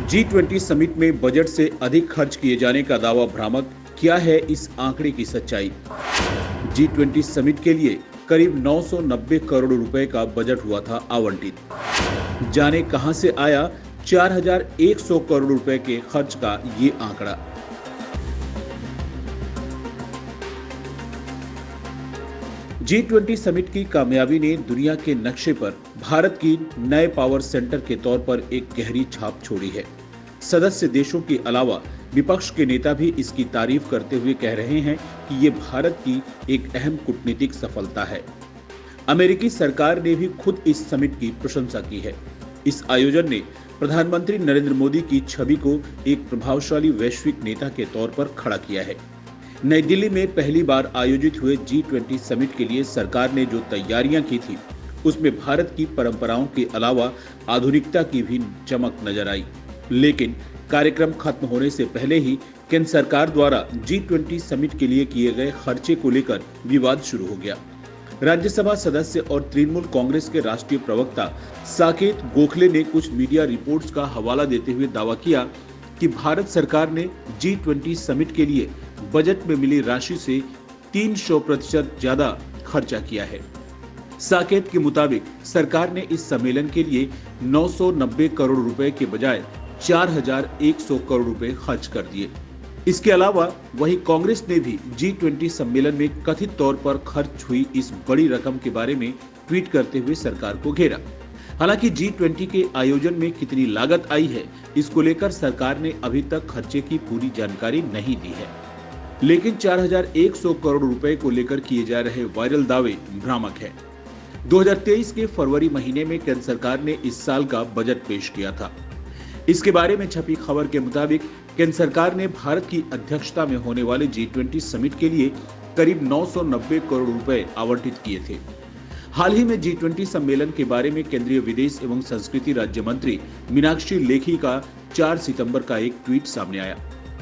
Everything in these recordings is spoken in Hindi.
G20 समिट में बजट से अधिक खर्च किए जाने का दावा भ्रामक। क्या है इस आंकड़े की सच्चाई? G20 समिट के लिए करीब 990 करोड़ रुपए का बजट हुआ था आवंटित। जाने कहां से आया 4100 करोड़ रुपए के खर्च का ये आंकड़ा? G20 समिट की कामयाबी ने दुनिया के नक्शे पर भारत की नए पावर सेंटर के तौर पर एक गहरी छाप छोड़ी है। सदस्य देशों के अलावा विपक्ष के नेता भी इसकी तारीफ करते हुए कह रहे हैं कि ये भारत की एक अहम कूटनीतिक सफलता है। अमेरिकी सरकार ने भी खुद इस समिट की प्रशंसा की है। इस आयोजन ने प्रधानमंत्री नरेंद्र मोदी की छवि को एक प्रभावशाली वैश्विक नेता के तौर पर खड़ा किया है। नई दिल्ली में पहली बार आयोजित हुए G20 समिट के लिए सरकार ने जो तैयारियां की थी, उसमें भारत की परंपराओं के अलावा आधुनिकता की भी चमक नजर आई। लेकिन कार्यक्रम खत्म होने से पहले ही केंद्र सरकार द्वारा G20 समिट के लिए किए गए खर्चे को लेकर विवाद शुरू हो गया। राज्यसभा सदस्य और तृणमूल कांग्रेस के राष्ट्रीय प्रवक्ता साकेत गोखले ने कुछ मीडिया रिपोर्ट्स का हवाला देते हुए दावा किया कि भारत सरकार ने G20 समिट के लिए बजट में मिली राशि से 300% ज्यादा खर्चा किया है। साकेत के मुताबिक सरकार ने इस सम्मेलन के लिए 990 करोड़ रुपए के बजाय 4100 करोड़ रुपए खर्च कर दिए। इसके अलावा वही कांग्रेस ने भी G20 सम्मेलन में कथित तौर पर खर्च हुई इस बड़ी रकम के बारे में ट्वीट करते हुए सरकार को घेरा। हालांकि G20 के आयोजन में कितनी लागत आई है, इसको लेकर सरकार ने अभी तक खर्चे की पूरी जानकारी नहीं दी है। लेकिन 4100 करोड़ रुपए को लेकर किए जा रहे वायरल दावे भ्रामक है। 2023 के फरवरी महीने में केंद्र सरकार ने इस साल का बजट पेश किया था। इसके बारे में छपी खबर के मुताबिक केंद्र सरकार ने भारत की अध्यक्षता में होने वाले G20 समिट के लिए करीब 990 करोड़ रुपए आवंटित किए थे। हाल ही में G20 सम्मेलन के बारे में केंद्रीय विदेश एवं संस्कृति राज्य मंत्री मीनाक्षी लेखी का 4 सितंबर का एक ट्वीट सामने आया।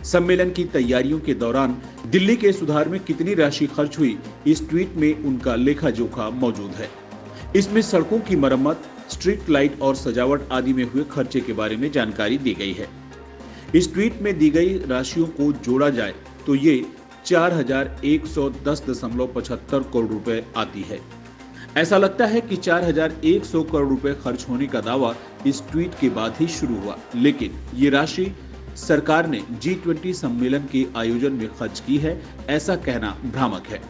सम्मेलन की तैयारियों के दौरान दिल्ली के सुधार में कितनी राशि खर्च हुई, इस ट्वीट में उनका लेखा जोखा मौजूद है। इसमें सड़कों की मरम्मत, स्ट्रीट लाइट और सजावट आदि में हुए खर्चे के बारे में जानकारी दी गई है। इस ट्वीट में दी गई राशियों को जोड़ा जाए तो ये 4110.75 करोड़ रुपए आती है। ऐसा लगता है कि 4100 करोड़ रुपए खर्च होने का दावा इस ट्वीट के बाद ही शुरू हुआ, लेकिन ये राशि सरकार ने G20 सम्मेलन के आयोजन में खर्च की है, ऐसा कहना भ्रामक है।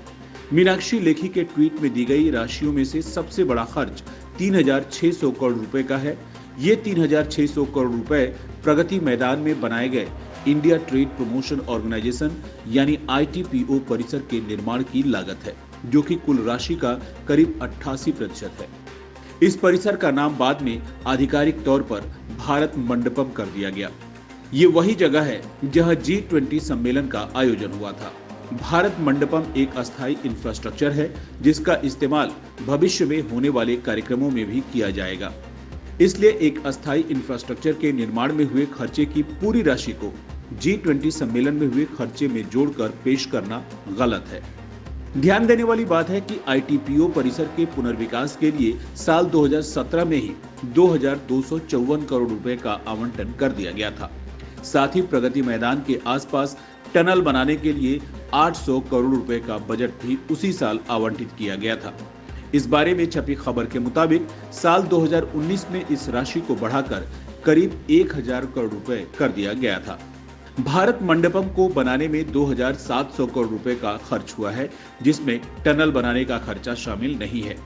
मीनाक्षी लेखी के ट्वीट में दी गई राशियों में से सबसे बड़ा खर्च 3600 करोड़ रुपए का है। ये 3600 करोड़ रुपए प्रगति मैदान में बनाए गए इंडिया ट्रेड प्रमोशन ऑर्गेनाइजेशन यानी ITPO परिसर के निर्माण की लागत है, जो कि कुल राशि का करीब 88% है। इस परिसर का नाम बाद में आधिकारिक तौर पर भारत मंडपम कर दिया गया। ये वही जगह है जहां G20 सम्मेलन का आयोजन हुआ था। भारत मंडपम एक अस्थायी इंफ्रास्ट्रक्चर है जिसका इस्तेमाल भविष्य में होने वाले कार्यक्रमों में भी किया जाएगा। इसलिए एक अस्थायी इंफ्रास्ट्रक्चर के निर्माण में हुए खर्चे की पूरी राशि को G20 सम्मेलन में हुए खर्चे में जोड़कर पेश करना गलत है। ध्यान देने वाली बात है कि ITPO परिसर के पुनर्विकास के लिए साल 2017 में ही 2254 करोड़ रुपए का आवंटन कर दिया गया था। साथ ही प्रगति मैदान के आसपास टनल बनाने के लिए 800 करोड़ रुपए का बजट भी उसी साल आवंटित किया गया था। इस बारे में छपी खबर के मुताबिक साल 2019 में इस राशि को बढ़ाकर करीब 1000 करोड़ रुपए कर दिया गया था। भारत मंडपम को बनाने में 2700 करोड़ रुपए का खर्च हुआ है, जिसमें टनल बनाने का खर्चा शामिल नहीं है।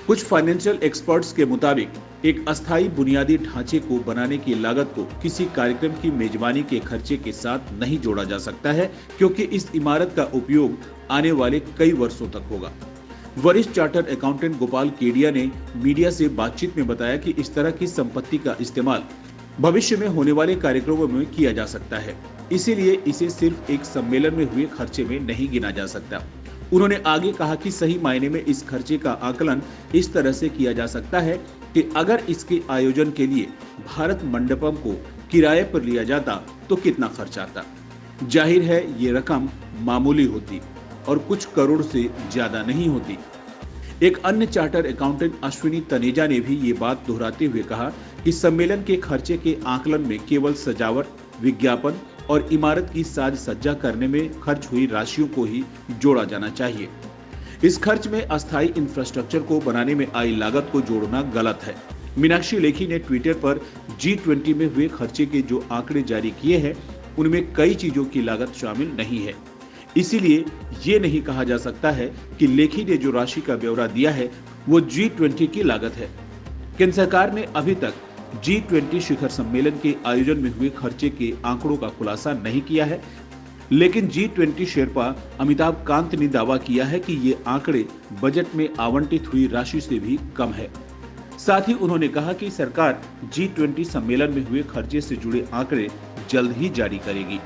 कुछ फाइनेंशियल एक्सपर्ट्स के मुताबिक एक अस्थायी बुनियादी ढांचे को बनाने की लागत को किसी कार्यक्रम की मेजबानी के खर्चे के साथ नहीं जोड़ा जा सकता है, क्योंकि इस इमारत का उपयोग आने वाले कई वर्षों तक होगा। वरिष्ठ चार्टर्ड अकाउंटेंट गोपाल केडिया ने मीडिया से बातचीत में बताया कि इस तरह की संपत्ति का इस्तेमाल भविष्य में होने वाले कार्यक्रमों में किया जा सकता है, इसीलिए इसे सिर्फ एक सम्मेलन में हुए खर्चे में नहीं गिना जा सकता। उन्होंने आगे कहा कि सही मायने में इस खर्चे का आकलन इस तरह से किया जा सकता है कि अगर इसके आयोजन के लिए भारत मंडपम को किराए पर लिया जाता तो कितना खर्च आता। जाहिर है ये रकम मामूली होती और कुछ करोड़ से ज्यादा नहीं होती। एक अन्य चार्टर्ड अकाउंटेंट अश्विनी तनेजा ने भी ये बात दोहराते हुए कहा कि सम्मेलन के खर्चे के आकलन में केवल सजावट, विज्ञापन और इमारत की साज सज्जा करने में खर्च हुई राशियों को ही जोड़ा जाना चाहिए। इस खर्च में अस्थायी इंफ्रास्ट्रक्चर को बनाने में आई लागत को जोड़ना गलत है। मीनाक्षी लेखी ने ट्विटर पर G20 में हुए खर्चे के जो आंकड़े जारी किए हैं, उनमें कई चीजों की लागत शामिल नहीं है। इसीलिए ये नहीं कहा जा सकता है कि लेखी ने जो राशि का ब्यौरा दिया है वो G20 की लागत है। केंद्र सरकार ने अभी तक G20 शिखर सम्मेलन के आयोजन में हुए खर्चे के आंकड़ों का खुलासा नहीं किया है, लेकिन G20 शेरपा अमिताभ कांत ने दावा किया है कि ये आंकड़े बजट में आवंटित हुई राशि से भी कम है। साथ ही उन्होंने कहा कि सरकार G20 सम्मेलन में हुए खर्चे से जुड़े आंकड़े जल्द ही जारी करेगी।